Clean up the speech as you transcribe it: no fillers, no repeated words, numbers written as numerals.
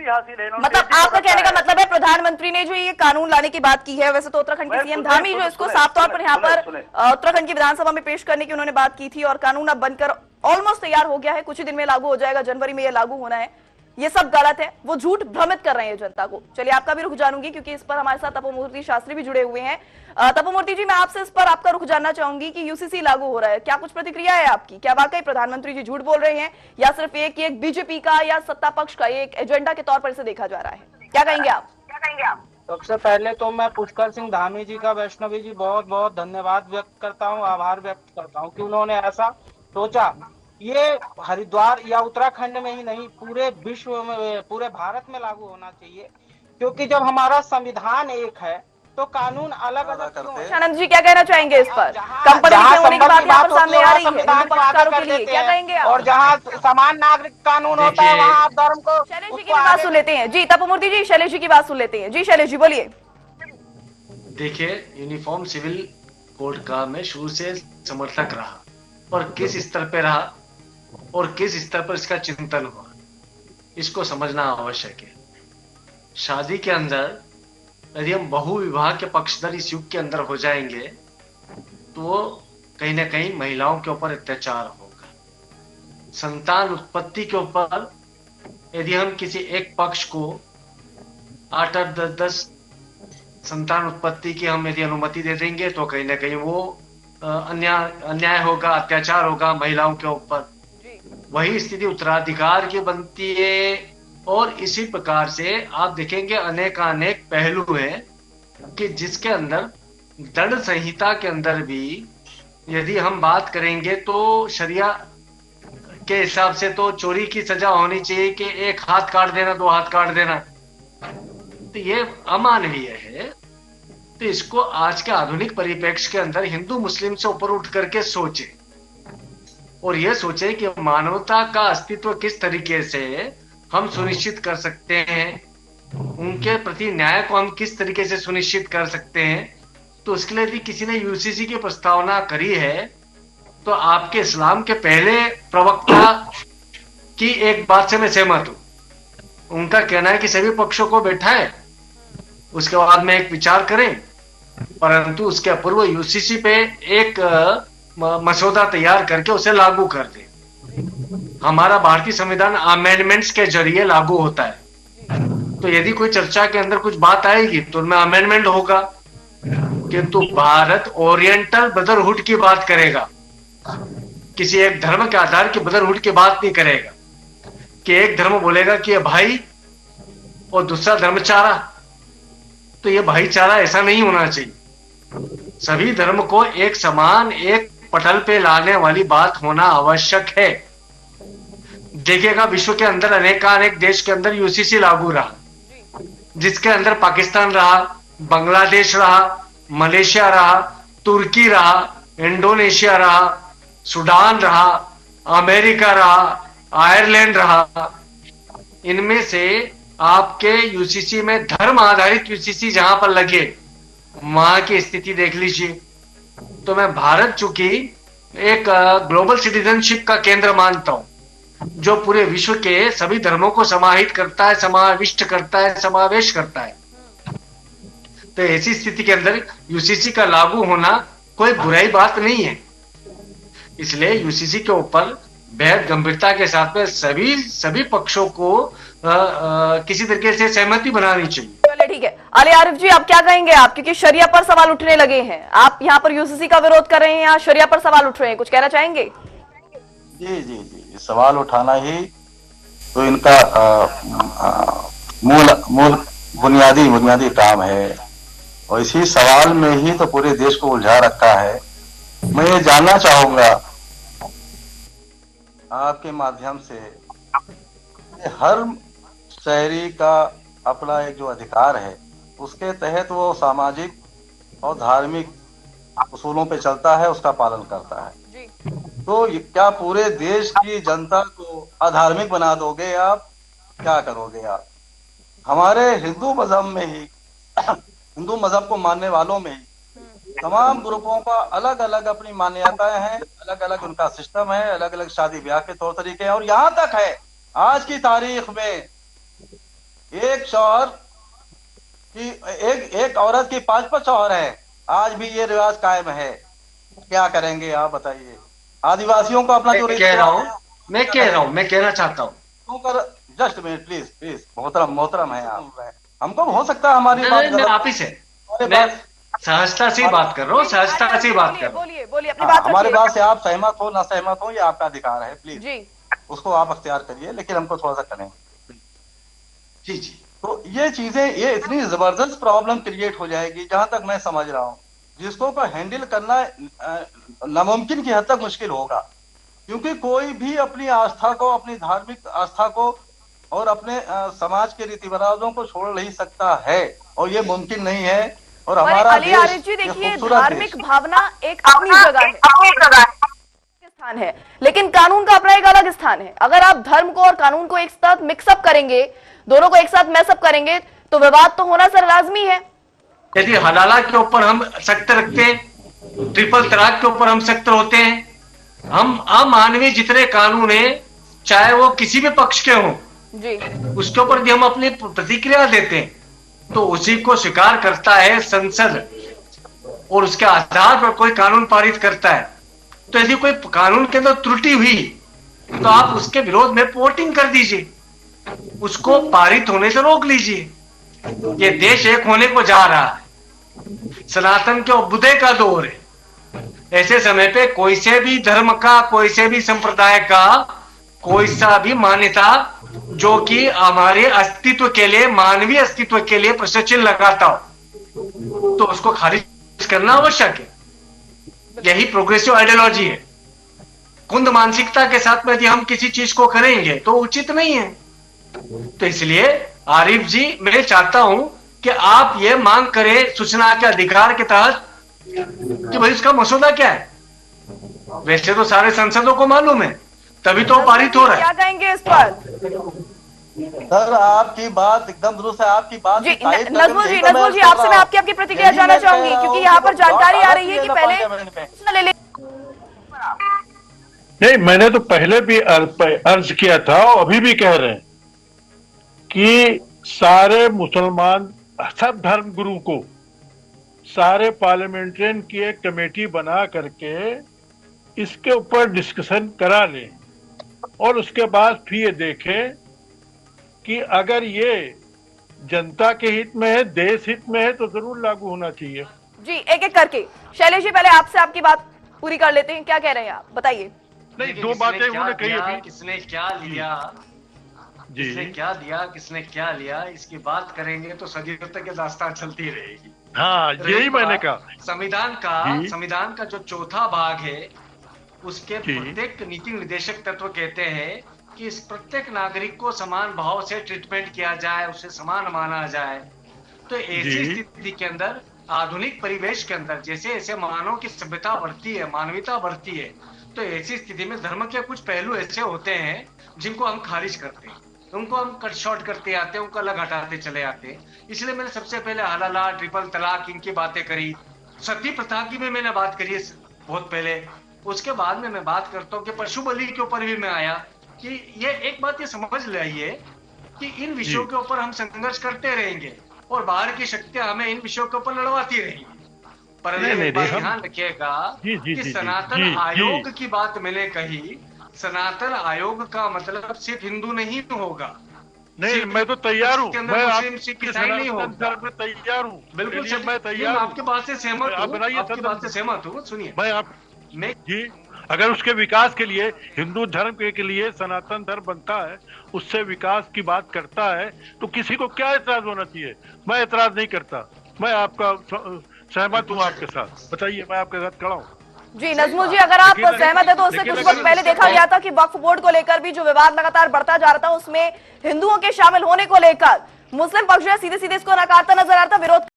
हासिल है। मतलब आपका कहने का मतलब है प्रधानमंत्री ने जो ये कानून लाने की बात की है, वैसे तो उत्तराखंड के सीएम धामी जो इसको साफ तौर पर यहाँ पर उत्तराखंड की विधानसभा में पेश करने की उन्होंने बात की थी और कानून अब बनकर ऑलमोस्ट तैयार हो गया है, कुछ ही दिन में लागू हो जाएगा, जनवरी में ये लागू होना है। ये सब गलत है, वो झूठ भ्रमित कर रहे हैं जनता को। चलिए आपका भी रुख जानूंगी क्योंकि इस पर हमारे साथ तपोमूर्ति शास्त्री भी जुड़े हुए हैं। तपोमूर्ति जी, मैं आपसे इस पर आपका रुख जानना चाहूंगी कि यूसीसी लागू हो रहा है, क्या कुछ प्रतिक्रिया है आपकी? क्या वाकई प्रधानमंत्री जी झूठ बोल रहे हैं या सिर्फ एक बीजेपी का या सत्ता पक्ष का एक एजेंडा के तौर पर इसे देखा जा रहा है? क्या कहेंगे आप? सबसे पहले तो मैं पुष्कर सिंह धामी जी का, वैष्णवी जी, बहुत बहुत धन्यवाद व्यक्त करता हूँ, आभार व्यक्त करता हूँ कि उन्होंने ऐसा सोचा। ये हरिद्वार या उत्तराखंड में ही नहीं, पूरे विश्व में, पूरे भारत में लागू होना चाहिए, क्योंकि जब हमारा संविधान एक है तो कानून अलग अलग क्यों है? आनंद जी क्या कहना चाहेंगे इस पर? कंपनी होने की बात यहाँ पर सामने आ रही है पक्षकारों के लिए, क्या कहेंगे आप? और जहाँ समान नागरिक कानून होता है वहाँ आप धर्म को। शैलेश जी की बात सुन लेते हैं। जी तपोमूर्ति जी, शैलेश जी की बात सुन लेते हैं। जी शैलेश जी बोलिए। देखिए, यूनिफॉर्म सिविल कोड का मैं शुरू से समर्थक रहा और किस स्तर पे रहा और किस स्तर पर इसका चिंतन हुआ, इसको समझना आवश्यक है। शादी के अंदर यदि हम बहु विवाह के पक्षधर इस युग के अंदर हो जाएंगे तो कहीं ना कहीं महिलाओं के ऊपर अत्याचार होगा। संतान उत्पत्ति के ऊपर यदि हम किसी एक पक्ष को 8-8, 10-10 संतान उत्पत्ति की हम यदि अनुमति दे देंगे तो कहीं ना कहीं वो अन्याय होगा, अत्याचार होगा महिलाओं के ऊपर। वही स्थिति उत्तराधिकार की बनती है और इसी प्रकार से आप देखेंगे अनेक पहलू हैं कि जिसके अंदर दंड संहिता के अंदर भी यदि हम बात करेंगे तो शरिया के हिसाब से तो चोरी की सजा होनी चाहिए कि 1 हाथ काट देना, 2 हाथ काट देना, तो ये अमानवीय है। तो इसको आज के आधुनिक परिप्रेक्ष्य के अंदर हिंदू मुस्लिम से ऊपर उठ करके सोचे और यह सोचे कि मानवता का अस्तित्व किस तरीके से हम सुनिश्चित कर सकते हैं, उनके प्रति न्याय को हम किस तरीके से सुनिश्चित कर सकते हैं। तो उसके लिए यदि किसी ने यूसीसी की प्रस्तावना करी है तो आपके इस्लाम के पहले प्रवक्ता की एक बात से मैं सहमत हूं। उनका कहना है कि सभी पक्षों को बैठाएं, उसके बाद में एक विचार करें, परंतु उसके पूर्व यूसीसी पे एक मसौदा तैयार करके उसे लागू कर दे। हमारा भारतीय संविधान अमेंडमेंट्स के जरिए लागू होता है, तो यदि कोई चर्चा के अंदर कुछ बात आएगी तो उनमें अमेंडमेंट होगा, किंतु भारत ओरिएंटल ब्रदरहुड की बात करेगा, किसी एक धर्म के आधार की ब्रदरहुड की बात नहीं करेगा कि एक धर्म बोलेगा कि ये भाई और दूसरा धर्मचारा। तो ये भाईचारा ऐसा नहीं होना चाहिए। सभी धर्म को एक समान, एक पटल पे लाने वाली बात होना आवश्यक है। देखिएगा विश्व के अंदर अनेक देश के अंदर यूसीसी लागू रहा, जिसके अंदर पाकिस्तान रहा, बांग्लादेश रहा, मलेशिया रहा, तुर्की रहा, इंडोनेशिया रहा, सूडान रहा, अमेरिका रहा, आयरलैंड रहा। इनमें से आपके यूसीसी में धर्म आधारित यूसीसी जहां पर लगे वहां की स्थिति देख लीजिए। तो मैं भारत चूंकि एक ग्लोबल सिटीजनशिप का केंद्र मानता हूं, जो पूरे विश्व के सभी धर्मों को समाहित करता है, समाविष्ट करता है, समावेश करता है। तो ऐसी स्थिति के अंदर यूसीसी का लागू होना कोई बुराई बात नहीं है। इसलिए यूसीसी के ऊपर बेहद गंभीरता के साथ में सभी पक्षों को किसी तरीके से सहमति बनानी चाहिए। चलिए ठीक है। अली आरिफ जी, आप क्या कहेंगे आप, क्योंकि शरिया पर सवाल उठने लगे हैं, आप यहाँ पर यूसीसी का विरोध कर रहे हैं, यहाँ शरिया पर सवाल उठ रहे हैं, कुछ कहना चाहेंगे? जी जी जी, सवाल उठाना ही तो इनका मूल बुनियादी काम है और इसी सवाल में ही तो पूरे देश को उलझा रखा है। मैं ये जानना चाहूंगा आपके माध्यम से, हर शहरी का अपना एक जो अधिकार है उसके तहत वो सामाजिक और धार्मिक उसूलों पे चलता है, उसका पालन करता है। तो क्या पूरे देश की जनता को अधार्मिक बना दोगे आप? क्या करोगे आप? हमारे हिंदू मजहब में ही, हिंदू मजहब को मानने वालों में ही तमाम ग्रुपों का अलग अलग अपनी मान्यताएं हैं, अलग अलग उनका सिस्टम है, अलग अलग शादी ब्याह के तौर तरीके हैं। और यहाँ तक है आज की तारीख में एक शौहर की एक औरत की 5-5 शौहर है। आज भी ये रिवाज कायम है। क्या करेंगे आप बताइए? आदिवासियों को अपना जो मैं कह रहा हूँ, मैं कहना चाहता हूँ। क्यों कर जस्ट मिनट प्लीज प्लीज, मोहतरम है आप। हमको हो सकता है हमारी बात मैं गलत, आप ही से हमारे मैं बात सहजता से ही बात कर रहा हूँ, सहजता से ही बात कर रहा हूँ। बोलिए बोलिए अपनी हाँ, बात हमारी रखिए। बात से आप सहमत हो ना सहमत हो, ये आपका अधिकार है। प्लीज जी उसको आप अख्तियार करिए, लेकिन हमको थोड़ा सा करें। जी जी। तो ये चीजें, ये इतनी जबरदस्त प्रॉब्लम क्रिएट हो जाएगी, जहां तक मैं समझ रहा हूँ, जिसको को हैंडल करना नामुमकिन की हद तक मुश्किल होगा। क्योंकि कोई भी अपनी आस्था को, अपनी धार्मिक आस्था को और अपने समाज के रीति रिवाजों को छोड़ नहीं सकता है, और ये मुमकिन नहीं है। और पर हमारा अली देश आरिफ जी ये देखिए, खूबसूरत धार्मिक देश, भावना एक अपनी जगह है, स्थान है, लेकिन कानून का अपना एक अलग स्थान है। अगर आप धर्म को और कानून को एक साथ मिक्सअप करेंगे, दोनों को एक साथ मैसअप करेंगे, तो विवाद तो होना सर लाजमी है। यदि हलाला के ऊपर हम सख्त रखते हैं, ट्रिपल तलाक के ऊपर हम सख्त होते हैं, हम अमानवीय जितने कानून हैं, चाहे वो किसी भी पक्ष के हों, जी उसके ऊपर भी हम अपनी प्रतिक्रिया देते हैं, तो उसी को स्वीकार करता है संसद, और उसके आधार पर कोई कानून पारित करता है। तो यदि कोई कानून के अंदर त्रुटि हुई, तो आप उसके विरोध में वोटिंग कर दीजिए, उसको पारित होने से रोक लीजिए। ये देश एक होने को जा रहा है, सनातन के अभ्युदय का दौर है। ऐसे समय पे कोई से भी धर्म का, कोई से भी संप्रदाय का, कोई सा भी मान्यता जो कि हमारे अस्तित्व के लिए, मानवीय अस्तित्व के लिए प्रश्न चिन्ह लगाता हो, तो उसको खारिज करना आवश्यक है। यही प्रोग्रेसिव आइडियोलॉजी है। कुंद मानसिकता के साथ में यदि हम किसी चीज को करेंगे तो उचित नहीं है। तो इसलिए आरिफ जी, मैं चाहता हूं कि आप ये मांग करें सूचना के अधिकार के तहत कि भाई इसका मसौदा क्या है। वैसे तो सारे सांसदों को मालूम है, तभी तो पारित हो रहा है। क्या कहेंगे इस पर? सर आपकी बात एकदम दुरुस्त है। आपकी बात जी की तारीफ करके नजमुल जी, यही तो मैं नजमुल जी, कर आपसे रहा मैं हूं। आपकी प्रतिक्रिया यही जानना मैं कह चाहूंगी, रहा क्योंकि हूं यहाँ कि पर वो जानकारी आ बहुत रही है कि आलसी पहले पार्लियामेंट में। सूचना ले नहीं, मैंने तो पहले भी अर्ज किया था और अभी भी कह रहे हैं कि सारे मुसलमान, सब धर्म गुरु को, सारे पार्लियामेंट्रियन की एक कमेटी बना करके इसके ऊपर डिस्कशन करा लें, और उसके बाद फिर ये देखें कि अगर ये जनता के हित में है, देश हित में है, तो जरूर लागू होना चाहिए। जी एक एक करके। शैलेश जी, पहले आपसे आपकी बात पूरी कर लेते हैं। क्या कह रहे हैं आप, बताइए। नहीं, लेकिन दो किसने बातें क्या उन्होंने कही दिया, अभी। किसने क्या लिया, किसने जी क्या दिया, किसने क्या लिया, इसकी बात करेंगे तो सदियों तक ये दास्तान चलती रहेगी। हाँ, यही मैंने कहा। संविधान का जो चौथा भाग है, उसके जी। प्रत्येक नीति निर्देशक तत्व कहते हैं कि इस प्रत्येक नागरिक को समान भाव से ट्रीटमेंट किया जाए, उसे समान माना जाए। तो ऐसी जी। स्थिति के अंदर, आधुनिक परिवेश के अंदर, जैसे जैसे मानव की सभ्यता बढ़ती है, मानवीयता बढ़ती है, तो ऐसी स्थिति में धर्म के कुछ पहलू ऐसे होते हैं जिनको हम खारिज करते हैं, उनको हम कट शॉर्ट करते आते हैं, उनको अलग हटाते चले आते हैं। इसलिए मैंने सबसे पहले हलाला, ट्रिपल तलाक, इनकी बातें करी। सती प्रथा की भी मैंने बात करी है बहुत पहले। उसके बाद में मैं बात करता हूँ कि पशु बलि के ऊपर भी मैं आया कि ये एक बात ये समझ लाइए कि इन विषयों के ऊपर हम संघर्ष करते रहेंगे और बाहर की शक्तियां हमें इन विषयों के ऊपर लड़वाती रहेंगी। पर एक बात ध्यान रखिएगा कि सनातन आयोग की बात मैंने कही, सनातन आयोग का मतलब सिर्फ हिंदू नहीं होगा। नहीं, मैं तो तैयार हूँ, मैं मुस्लिम, सिख, ईसाई नहीं होगा। धर्म में तैयार हूँ, बिल्कुल मैं तैयार हूँ। आपकी बात से सहमत हूँ, आपकी बात से सहमत हूँ। सुनिए, मैं जी, अगर उसके विकास के लिए, हिंदू धर्म के लिए सनातन धर्म बनता है, उससे विकास की बात करता है, तो किसी को क्या एतराज होना चाहिए? मैं एतराज नहीं करता, मैं आपका सहमत हूँ आपके साथ। बताइए, मैं आपके साथ खड़ा हूँ। जी नजमुल जी, अगर आप सहमत है तो उससे कुछ वक्त पहले देखा गया था कि वक्फ बोर्ड को लेकर भी जो विवाद लगातार बढ़ता जा रहा था, उसमें हिंदुओं के शामिल होने को लेकर मुस्लिम पक्ष जो है सीधे सीधे इसको नकारता नजर आ रहा था, विरोध